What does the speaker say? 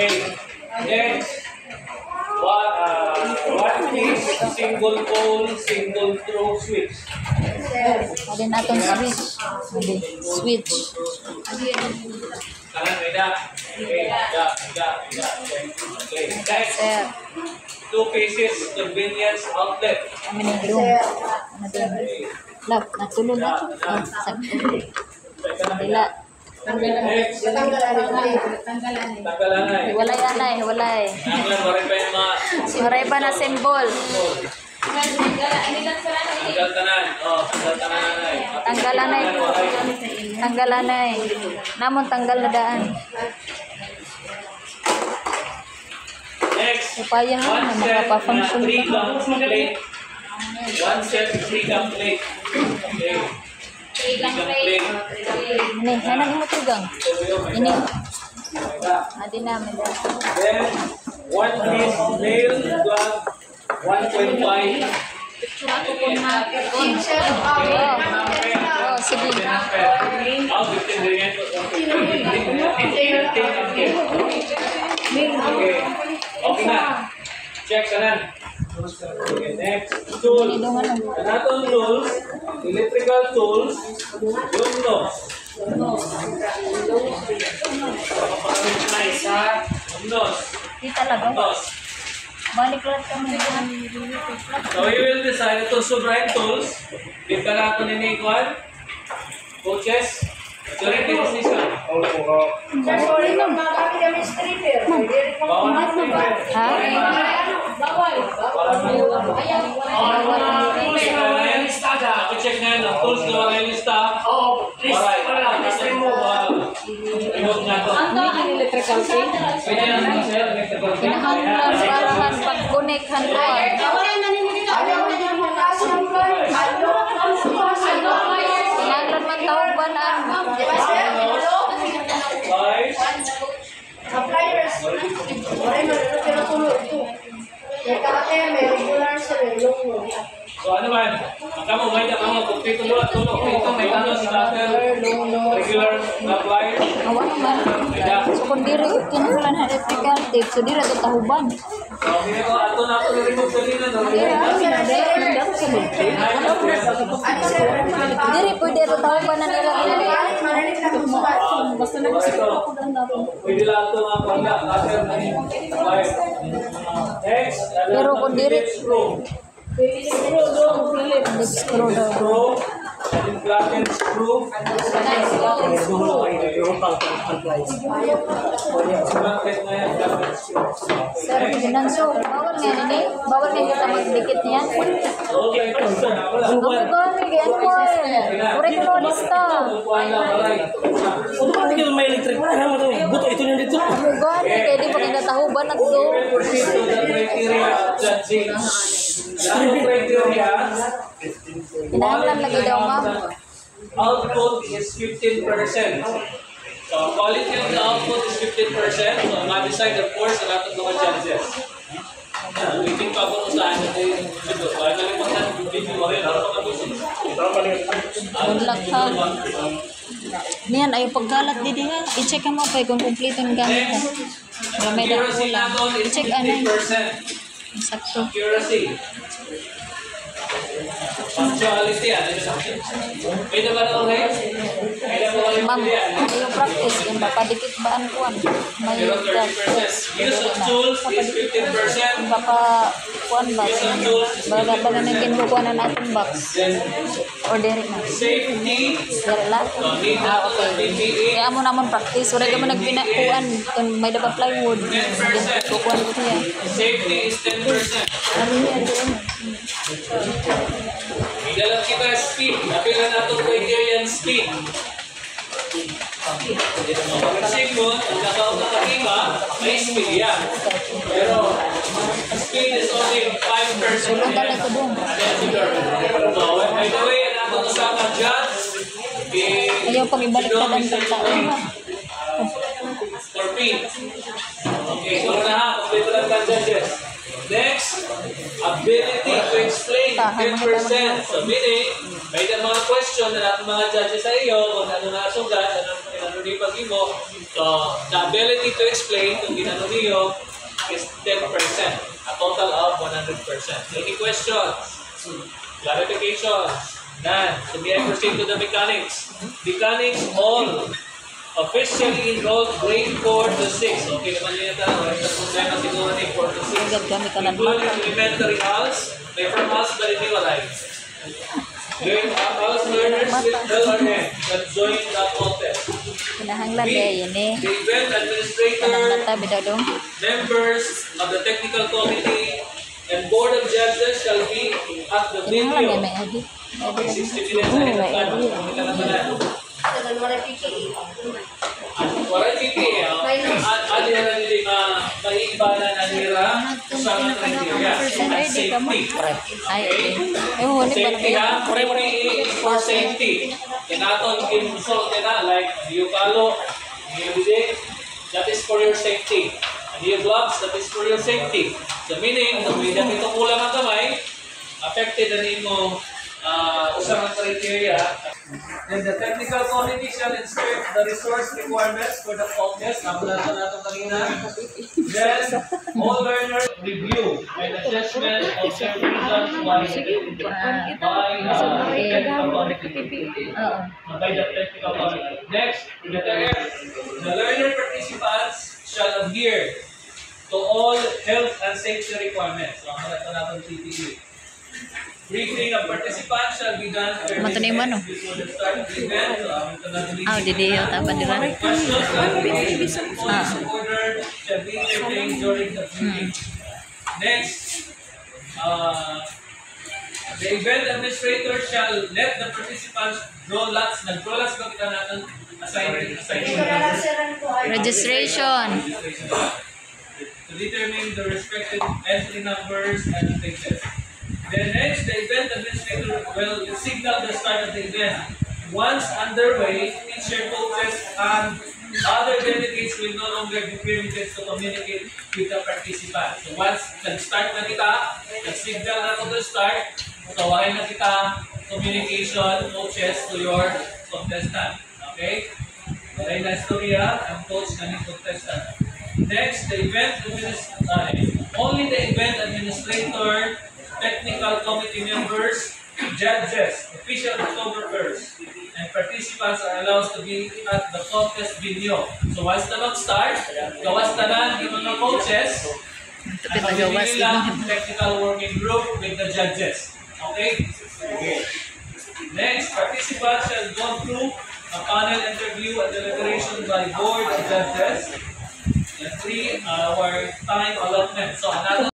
Okay. Next. What is single pole, single throw switch? Ada natin switch. Ada switch. Kanan beda. Okay. Okay. Next. Sir. Two pieces convenience outlet. Kami na doon. Ano doon? Lap, natulog na ito. Oh, sakto. Dila. Next. Tanggalanay. Hiwalay anay, hiwalay. Nanglan, maray pa yung mga Maray pa na symbol. tanggal tanan. Oh, tanggal tanan nanay. Tanggalanay. Tanggalanay. Namun tanggal na daan. Next. Upaya ha, na makapa-function Three ka. gum plate. One set, three gum plate. Okay. Three gum plate. Ini, hanan mo tugang. Ini. Adi namin. Then, one piece nail glove, 1.5. Oh, sige. How 15 ringgit? Okay. Okay na. Check kanan. Okay, next. Tool. Another tools, electrical tools, yung nose. Nose. Di talaga. Nose. Balik lang kami. So we will decide to sobrang tools. Di ka na ito ninikuan. Coaches. Sorry, decision. Bawal na stripper. Ha? Ako check na yun. Ang tools na wala yung lista. Alright. Remove na ito. Pwede na naman sir. Kinahanglan parahan pag-connect handuan. Kinahanglan man tawag ba na Five. So ano man, kamu may na mga kumpito mo at tulog ito may ano starter regular na plier. awan naman. So kung diri kinahanglan na electrical tape, so diri ito tahuban. So hindi ko ato na ako remove kanina no. Diri pwede ito tahuban na nila. Basta na kasi pwede lang ito mga pangga starter na plier. Next, Pero kung diri screw. screw daw. Screw, and flatten screw. Flatten na yan, flatten screw. Sir, ginanso, bawal nga nini? Bawal nga kita magdikit niyan? Okay, question. Wala. Ang gani, ganyan ko eh. Uri ko no lista. Hindi ka may electric. Ano mo ito? Buto ito nyo dito. Ang gani, kaya di pa kinatahuban at do. Proceed to the criteria of judging. Ang criteria, Kinahanglan lagi daw, ma'am. output is 15%. So, quality of the output is 15%. So, ma-decide of course ang atong mga judges. Waiting pa kung saan natin ito. So, ay nalimutan yung video mo rin. Ano mga business? Good luck ha. Niyan, ayaw paggalat didi ha. I-check mo pa kung kumpleto ng gamit ha. Gamay na Accuracy kulang. natin is I-check ano. 50%. Sakto. Accuracy. Punctuality, ano yung sabi? May naman ako rin? May naman ako Ma'am, rin? ayaw practice. Yung papadikit ba ang kuwan? May Pero 30%. Use of tools is 15%. Baka kuwan ba? Use of tools is Baga ba na naging kukuha na natin box? Then, Or direct na? safety. Direct lang? So, need natin ng PPE. Kaya mo naman practice. Wala ka mo nagpinakuan. Kung may dapat plywood. Kukuhan ko siya. Safety is 10%. Ano yan? May dalang kita speed. Napilan natin criterion speed. Pag-sing mo, ang nakautakakima, may speed yan. Pero, speed is only 5%. Sulong ka lang ito doon. So, by the way, ang usapang judge, Ayaw pag ibalik ka lang ng tao. for P. Okay, so na ha, complete lang ang judges. Next, ability to explain, 10%. So, meaning, may mga question na natin mga judges sa iyo, kung ano na sugat, ano ni pag-imo. So, the ability to explain kung ginano niyo is 10%, a total of 100%. Any questions? Clarifications? None. So, may I proceed to the mechanics? Mechanics all officially enrolled grade 4 to 6. Okay naman yun ito. Wala sa problema siguro ni 4 to 6. Agad kami ka ng Including elementary house, may from house ba rin niwalay? Learn house learners with LRN that join the contest. Kinahanglan eh, yun eh. The event administrator, Kanang mata, bidadong. members of the technical committee, and board of judges shall be at the Kinahanglan eh, venue. may adi. Okay, 60 minutes ahead of time. Hindi ka naman na. Waray piki, ano na nila maiibana na nila sa mga criteria at safety. Ay, okay. Eh, huli ba na Safety kayo? ha, PPE for safety. Kinaton kinusol na like you follow, you that is for your safety. And you gloves, that is for your safety. So meaning, kung hindi ito kulang ang kamay, affected na imo usang ang criteria. Then the technical committee shall insert the resource requirements for the contest. Nakunan natin kanina. Then, all learners review and assessment of their results by the technical committee. Oo. By the technical committee. Next, the learner participants shall adhere to all health and safety requirements. So, ang natin PPE. Briefing of participants shall be done Matanay mo, no? before the start of the event. Ah, didi yung tapan nila. Questions, clarifications, points of order shall be entertained during the meeting. Next, the event administrator shall let the participants draw lots. Nag-draw lots ba kita natin? Assigning Registration. To determine the respective entry numbers and places. Then next, the event administrator will signal the start of the event. Once underway, teacher, coaches, and other delegates will no longer be permitted to communicate with the participants. So once nag-start na kita, nag-signal na to the start, so wala na kita communication, coaches to your contestant. Okay? Wala na istorya, ang coach na ni contestant. Next, the event only the event administrator, technical committee members, judges, official photographers, and participants are allowed to be at the contest venue. So once na mag-start, gawas na lang yung mga coaches, at pabili lang technical working group with the judges. Okay? Okay. Next, participants shall go through a panel interview and deliberation by board of judges. And 3 hour time allotment. So another